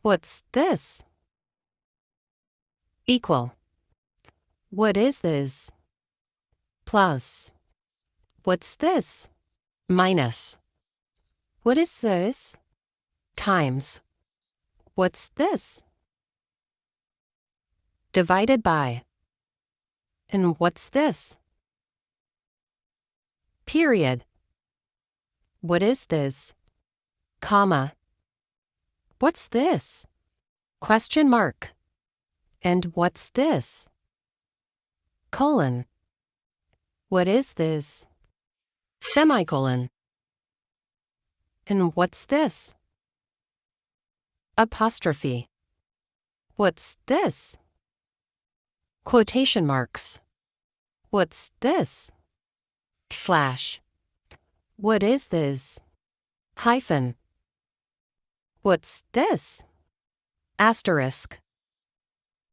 What's this? Equal. What is this? Plus. What's this? Minus. What is this? Times. What's this? Divided by. And what's this? Period. What is this? Comma. What's this? Question mark. And what's this? Colon. What is this? Semicolon. And what's this? Apostrophe. What's this? Quotation marks. What's this? Slash. What is this? Hyphen. What's this? Asterisk.